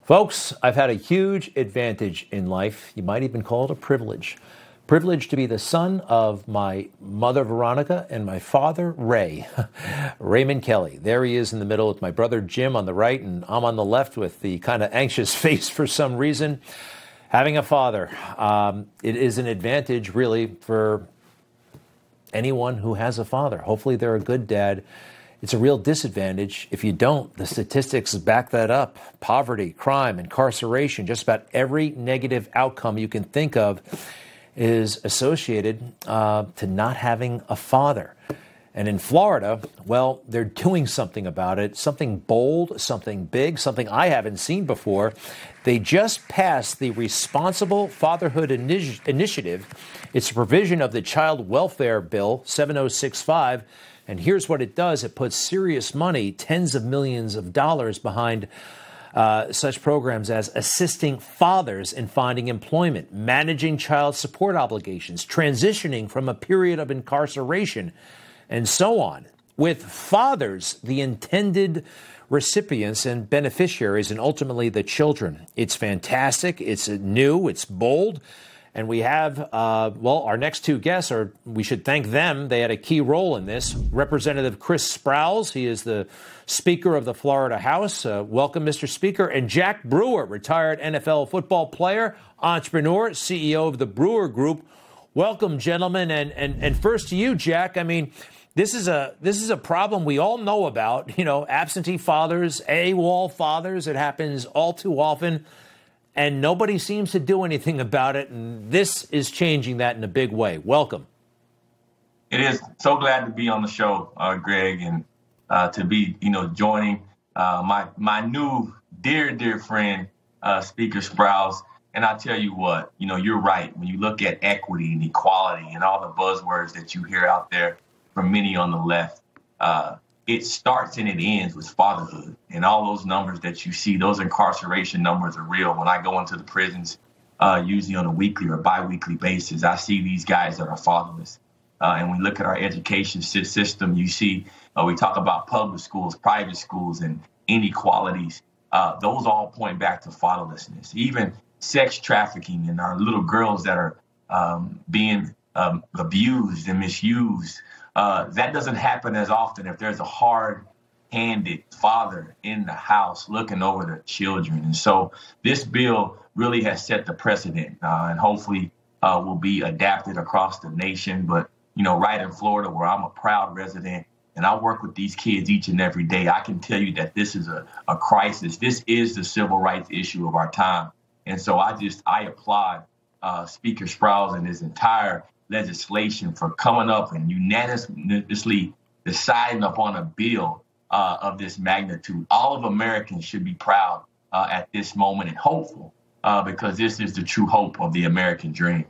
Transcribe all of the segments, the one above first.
Folks, I've had a huge advantage in life. You might even call it a privilege. Privilege to be the son of my mother, Veronica, and my father, Ray, Raymond Kelly. There he is in the middle with my brother, Jim, on the right, and I'm on the left with the kind of anxious face for some reason. Having a father, it is an advantage, really, for anyone who has a father. Hopefully they're a good dad. It's a real disadvantage if you don't. The statistics back that up. Poverty, crime, incarceration, just about every negative outcome you can think of is associated to not having a father. And in Florida, well, they're doing something about it, something bold, something big, something I haven't seen before. They just passed the Responsible Fatherhood Initiative. It's a provision of the Child Welfare Bill 7065. And here's what it does. It puts serious money, tens of millions of dollars behind such programs as assisting fathers in finding employment, managing child support obligations, transitioning from a period of incarceration, and so on. With fathers, the intended recipients and beneficiaries, and ultimately the children. It's fantastic. It's new. It's bold. And we have, our next two guests we should thank them. They had a key role in this. Representative Chris Sprowls, he is the Speaker of the Florida House. Welcome, Mr. Speaker. And Jack Brewer, retired NFL football player, entrepreneur, CEO of the Brewer Group. Welcome, gentlemen. And first to you, Jack. I mean, this is a problem we all know about. You know, absentee fathers, AWOL fathers. It happens all too often. And nobody seems to do anything about it. And this is changing that in a big way. Welcome. It is so glad to be on the show, Greg, and to be, joining my new dear friend, Speaker Sprowls. And I tell you what, you're right. When you look at equity and equality and all the buzzwords that you hear out there from many on the left, it starts and it ends with fatherhood. And all those numbers that you see, those incarceration numbers are real. When I go into the prisons, usually on a weekly or biweekly basis, I see these guys that are fatherless. And we look at our education system, you see, we talk about public schools, private schools, and inequalities. Those all point back to fatherlessness. Even sex trafficking and our little girls that are being abused and misused. That doesn't happen as often if there's a hard-handed father in the house looking over the children. And so this bill really has set the precedent and hopefully will be adapted across the nation. But, right in Florida, where I'm a proud resident and I work with these kids each and every day, I can tell you that this is a crisis. This is the civil rights issue of our time. And so I applaud Speaker Sprowls and his entire legislation for coming up and unanimously deciding upon a bill of this magnitude. All of Americans should be proud at this moment and hopeful because this is the true hope of the American dream.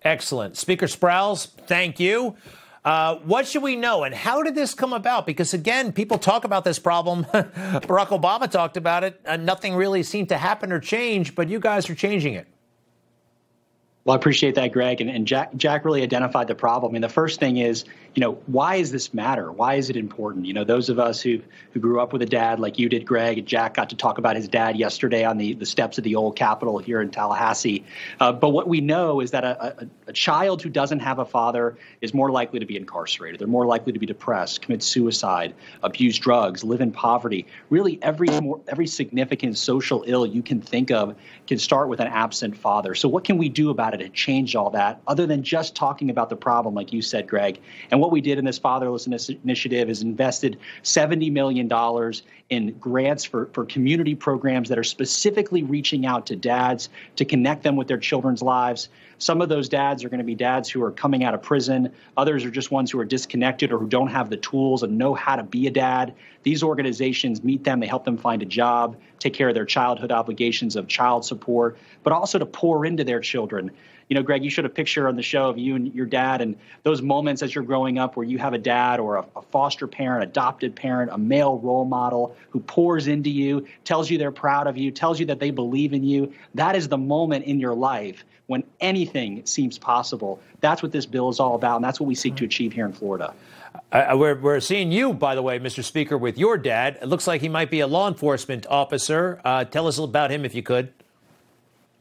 Excellent. Speaker Sprowls, thank you. What should we know and how did this come about? Because, again, people talk about this problem. Barack Obama talked about it. Nothing really seemed to happen or change, but you guys are changing it. Well, I appreciate that, Greg. And Jack really identified the problem. And the first thing is, why does this matter? Why is it important? Those of us who grew up with a dad like you did, Greg, and Jack got to talk about his dad yesterday on the steps of the old Capitol here in Tallahassee. But what we know is that a child who doesn't have a father is more likely to be incarcerated. They're more likely to be depressed, commit suicide, abuse drugs, live in poverty. Really, every significant social ill you can think of can start with an absent father. So what can we do about it and change all that other than just talking about the problem, like you said, Greg? And what we did in this fatherlessness initiative is invested $70 million in grants for community programs that are specifically reaching out to dads to connect them with their children's lives. Some of those dads are going to be dads who are coming out of prison. Others are just ones who are disconnected or who don't have the tools and know how to be a dad. These organizations meet them. They help them find a job, take care of their childhood obligations of child support, but also to pour into their children. Greg, you showed a picture on the show of you and your dad, and those moments as you're growing up where you have a dad or a foster parent, adopted parent, a male role model who pours into you, tells you they're proud of you, tells you that they believe in you. That is the moment in your life when anything seems possible. That's what this bill is all about, and that's what we seek to achieve here in Florida. We're seeing you, by the way, Mr. Speaker, with your dad. It looks like he might be a law enforcement officer. Tell us about him if you could.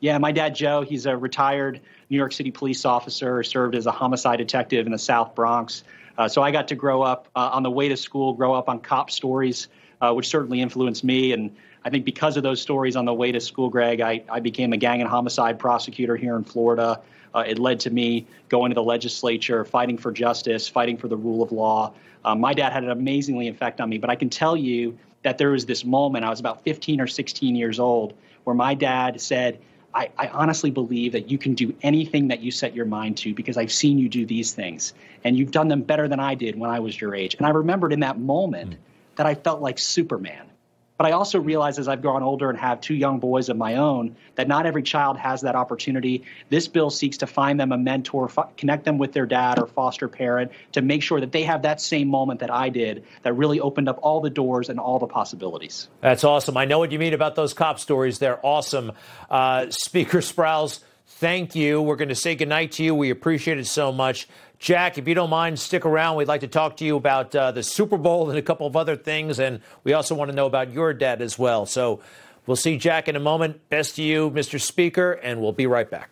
Yeah, my dad, Joe, he's a retired New York City police officer, served as a homicide detective in the South Bronx. So I got to grow up on the way to school, grow up on cop stories, which certainly influenced me. And I think because of those stories on the way to school, Greg, I became a gang and homicide prosecutor here in Florida. It led to me going to the legislature, fighting for justice, fighting for the rule of law. My dad had an amazingly effect on me, but I can tell you that there was this moment, I was about 15 or 16 years old, where my dad said, I honestly believe that you can do anything that you set your mind to because I've seen you do these things, and you've done them better than I did when I was your age. And I remembered in that moment that I felt like Superman. But I also realize as I've grown older and have 2 young boys of my own that not every child has that opportunity. This bill seeks to find them a mentor, connect them with their dad or foster parent to make sure that they have that same moment that I did that really opened up all the doors and all the possibilities. That's awesome. I know what you mean about those cop stories. They're awesome. Speaker Sprowls, thank you. We're going to say goodnight to you. We appreciate it so much. Jack, if you don't mind, stick around. We'd like to talk to you about the Super Bowl and a couple of other things. And we also want to know about your dad as well. So we'll see Jack in a moment. Best to you, Mr. Speaker, and we'll be right back.